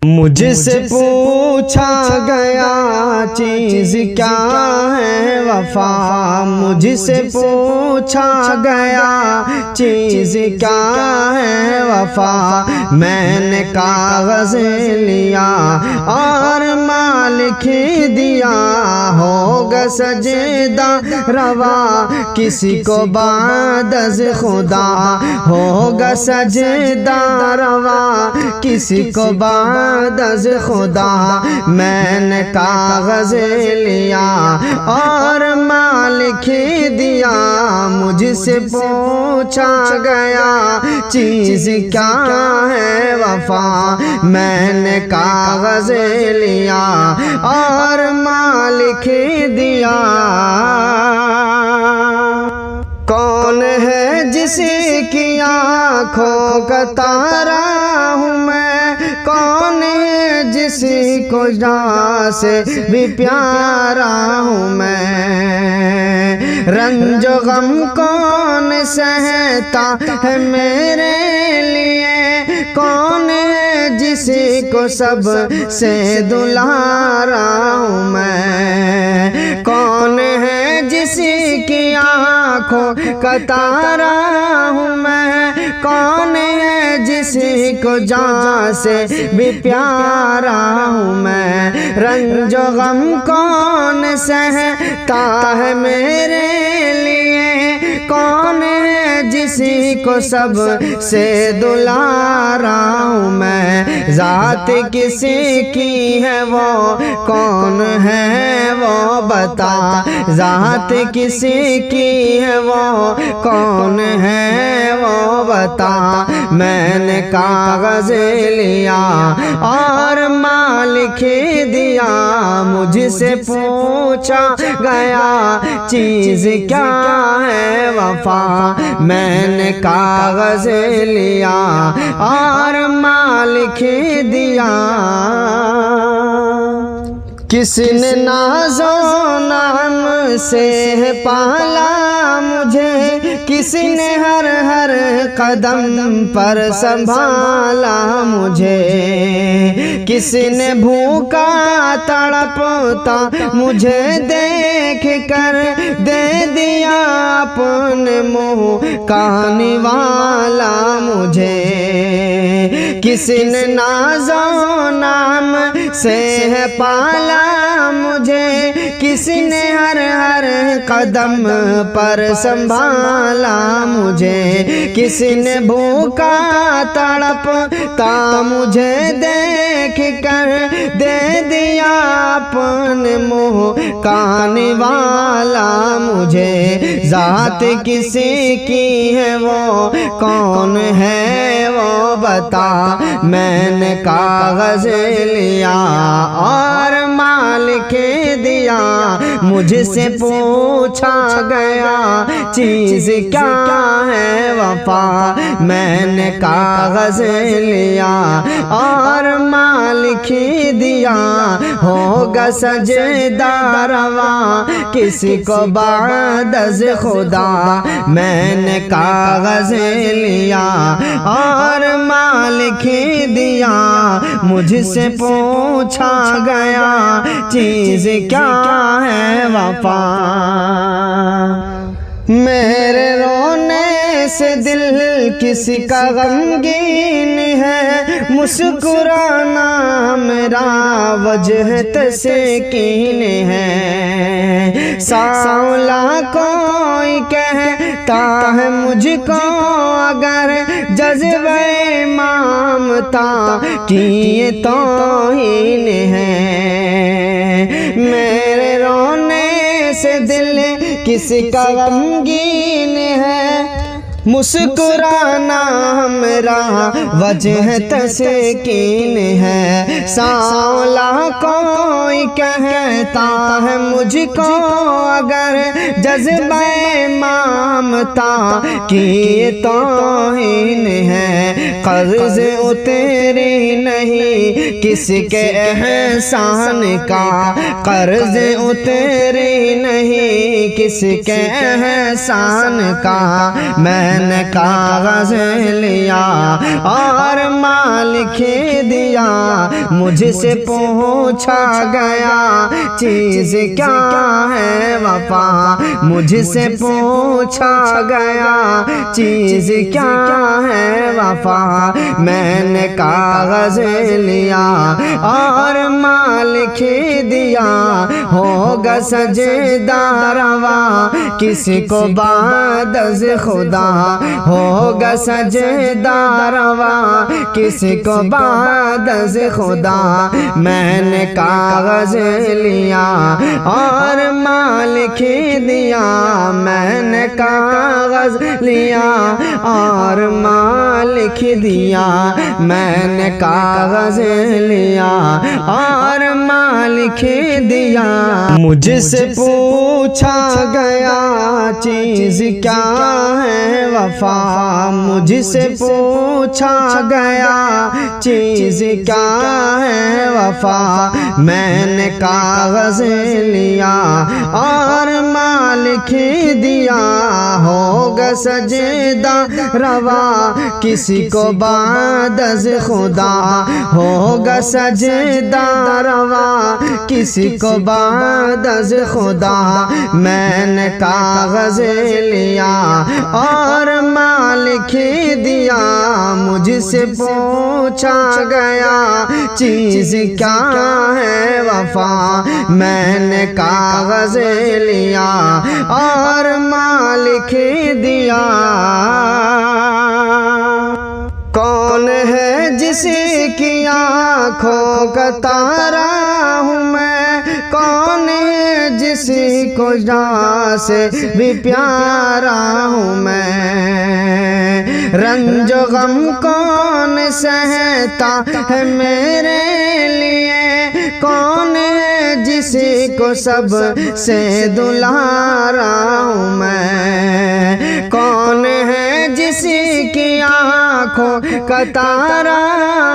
مجھ سے پوچھا گیا چیز کیا ہے وفا، مجھ سے پوچھا گیا چیز کیا ہے وفا، میں نے کاغذ لیا اور مال لکھ دیا، ہوگا سجدہ روا کسی کو بعد از خدا، ہوگا سجدہ روا کسی کو بعد از خدا، میں نے کاغذ لیا اور مال لکھ دیا، مجھ سے پوچھا گیا چیز کیا ہے وفا، میں نے کاغذ لیا اور مال لکھ دیا۔ کون ہے جس کی آنکھوں کا تارا ہوں میں، کون ہے جس کو جان سے بھی پیارا ہوں میں، رنج و غم کون سہتا ہے میرے لیے، کون ہے جس کو سب سے دلارا ہوں میں، کون ہے جس کی آنکھوں کا تارا ہوں میں، کون ہے جس کو جان سے بھی پیارا ہوں میں، رنج و غم کون سہتا ہے میرے لیے، کون ہے جس کو سب سے دلارا ہوں میں، ذات کسی کی ہے وہ کون ہے وہ بتا، ذات کسی کی ہے وہ کون ہے وہ بتا، میں نے کاغذ لیا اور مال لکھ دیا، مجھ سے پوچھا گیا چیز کیا ہے وفا، میں نے کاغذ لیا اور مال لکھ دیا۔ کس نے ناز و نعم سے پالا مجھے، کس نے ہر ہر قدم پر سنبھالا مجھے، کس نے بھوکا تڑپتا مجھے دیکھ کر دے دیا اپنے منہ کا نوالا مجھے، کس نے ناز و نعم سے پالا مجھے، کس نے ہر ہر قدم پر سنبھالا مجھے، کس نے بھوکا تڑپتا مجھے دیکھ کر دے دیا اپنے منہ کا نوالا مجھے، ذات کسی کی ہے وہ کون ہے وہ بتا، میں نے کاغذ لیا اور مال لکھ دیا، مجھ سے پوچھا گیا چیز کیا ہے وفا، میں نے کاغذ لیا اور مال لکھ دیا، ہوگا سجدہ روا کسی کو بعد از خدا، میں نے کاغذ لیا اور مال لکھ دیا، مجھ سے پوچھا گیا چیز کیا ہے وفا، میرے رونے سے دل کسی کا غمگین ہے، مسکرانا میرا وجہ تسکین ہے، سانولا کوئی کہتا ہے مجھ کو اگر جذبہ مامتا کی یہ توہین ہے، میرے رونے سے دل کسی کا غمگین ہے، مسکرانا میرا وجہ تسکین ہے، سانولا کوئی کہتا ہے مجھ کو اگر جذبہ مامتا کی توہین ہے، قرض اتری نہیں کس کے احسان کا، قرض اتری نہیں کس کے احسان کا، میں میں نے کاغذ لیا اور مالک دیا، مجھ سے پوچھا گیا چیز کیا ہے وفا، مجھ سے پوچھا گیا چیز کیا ہے وفا، میں نے کاغذ لیا اور مالک دیا، ہوگا سجدہ روا کسی کو بعد از خدا، ہوگا سجدہ روا کسی کو بعد از خدا، میں نے کاغذ لیا اور مالک دیا، میں نے کاغذ لیا اور مالک دیا، میں نے کاغذ لیا اور مالک دیا، مجھ سے پوچھا گیا چیز کیا ہے وفا، مجھ سے پوچھا گیا چیز کیا ہے وفا، میں نے کاغذ لیا اور مالک دیا، ہوگا سجدہ روا کسی کو بعد از خدا، ہوگا سجدہ روا کسی کو بعد از خدا، میں نے کاغذ لیا اور مالک دیا، مجھ سے پوچھا گیا چیز کیا ہے وفا، میں نے کاغذ لیا اور مالک دیا، کون ہے جس کی آنکھوں کا تارا ہوں میں، کون ہے جس کو جان سے بھی پیارا ہوں میں، رنج و غم کون سہتا ہے میرے لیے، کون ہے جس کو سب سے دلارا ہوں میں، کون ہے جس کی آنکھوں کا تارا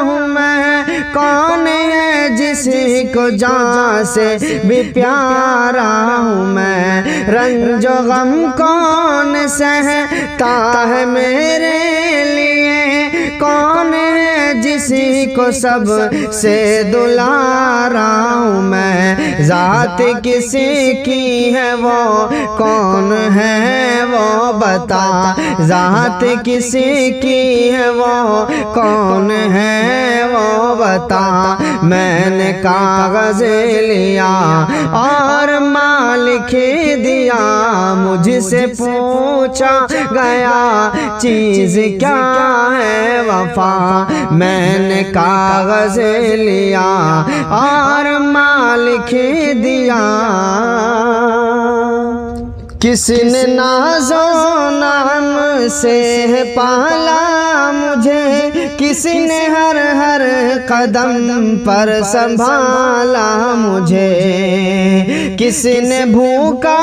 ہوں میں، کون ہے جس کو جان سے بھی پیارا ہوں میں، رنج و غم کون سہتا ہے میرے لیے، کون ہے جس کو سب سے دلارا ہوں میں، ذات کسی کی ہے وہ کون ہے وہ بتا، ذات کسی کی ہے وہ کون ہے وہ بتا، میں نے کاغذ لیا اور مالک دیا، مجھ سے پوچھا گیا چیز کیا ہے وفا، میں نے کاغذ لیا اور مالک دیا، کس نے ناز و نعم سے پالا مجھے، کس نے ہر ہر قدم پر سنبھالا مجھے، کس نے بھوکا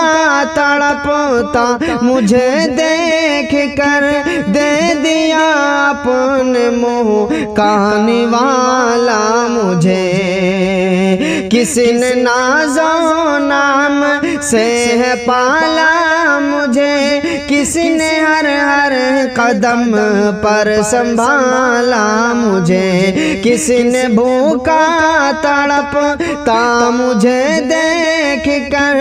تڑپتا مجھے دیکھ کر دے دیا اپنے منہ کا نوالا مجھے، کس نے ناز و نعم سے پالا مجھے، کس نے ہر ہر قدم پر سنبھالا مجھے، کس نے بھوکا تڑپتا مجھے دیکھ کر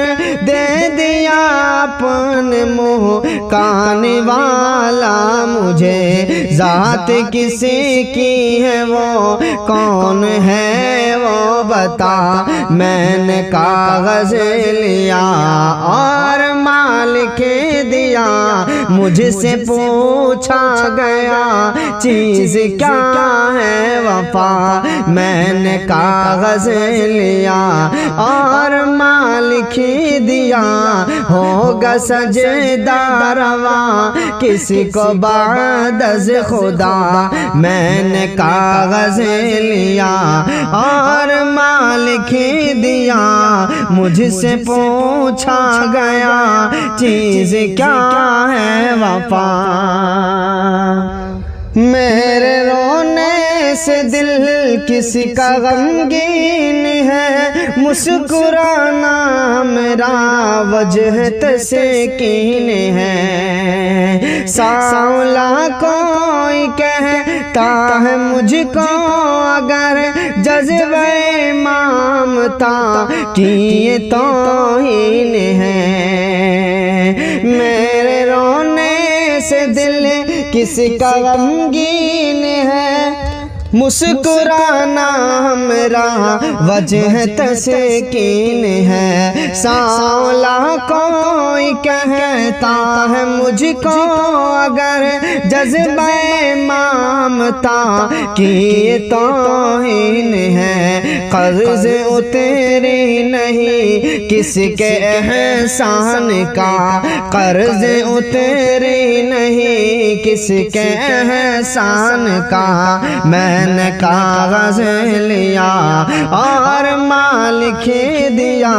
دے دیا اپنے منہ کا نوالا مجھے، ذات کسی کی ہے وہ کون ہے وہ بتا، میں نے کاغذ لیا اور مالک دیا، مجھ سے پوچھا گیا چیز کیا ہے وفا، میں نے کاغذ لیا اور مالک دیا، ہوگا سجدہ روا کسی کو بعد از خدا، میں نے کاغذ لیا اور مالک دیا، مجھ سے پوچھا گیا چیز کیا ہے وفا، میرے رونے سے دل کسی کا غمگین ہے، مسکرانا میرا وجہ تسکین ہے۔ سانولا کوئی کہتا ہے مجھ کو اگر جذبہ مامتا کی یہ توہین ہے، میرے رونے سے دل کسی کا غمگین ہے، مسکرانا میرا وجہ تسکین ہے۔ سانولا کوئی کہتا ہے مجھ کو اگر جذبہ مامتا کی توہین ہے، قرض اتری نہیں کس کے احسان کا، قرض اتری نہیں کس کے احسان کا، میں نے کاغذ لیا اور مال لکھ دیا،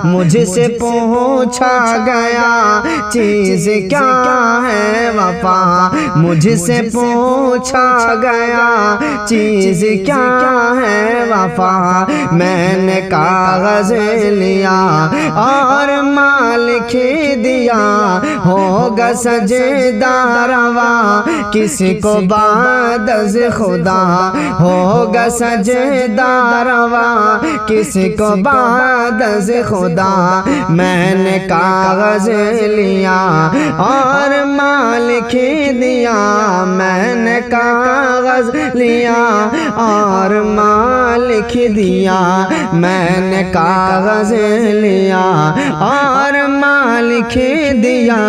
مجھ سے پوچھا گیا چیز کیا ہے وفا، مجھ سے پوچھا گیا چیز کیا ہے وفا، میں نے کاغذ لیا اور مال لکھ دیا، ہوگا سجدہ روا کسی کو بعد از خدا، ہوگا سجدہ روا کسی کو بعد از خدا، میں نے کاغذ لیا اور مال لکھ دیا، میں نے کاغذ لیا اور مال لکھ دیا، میں نے کاغذ لیا اور مال لکھ دیا۔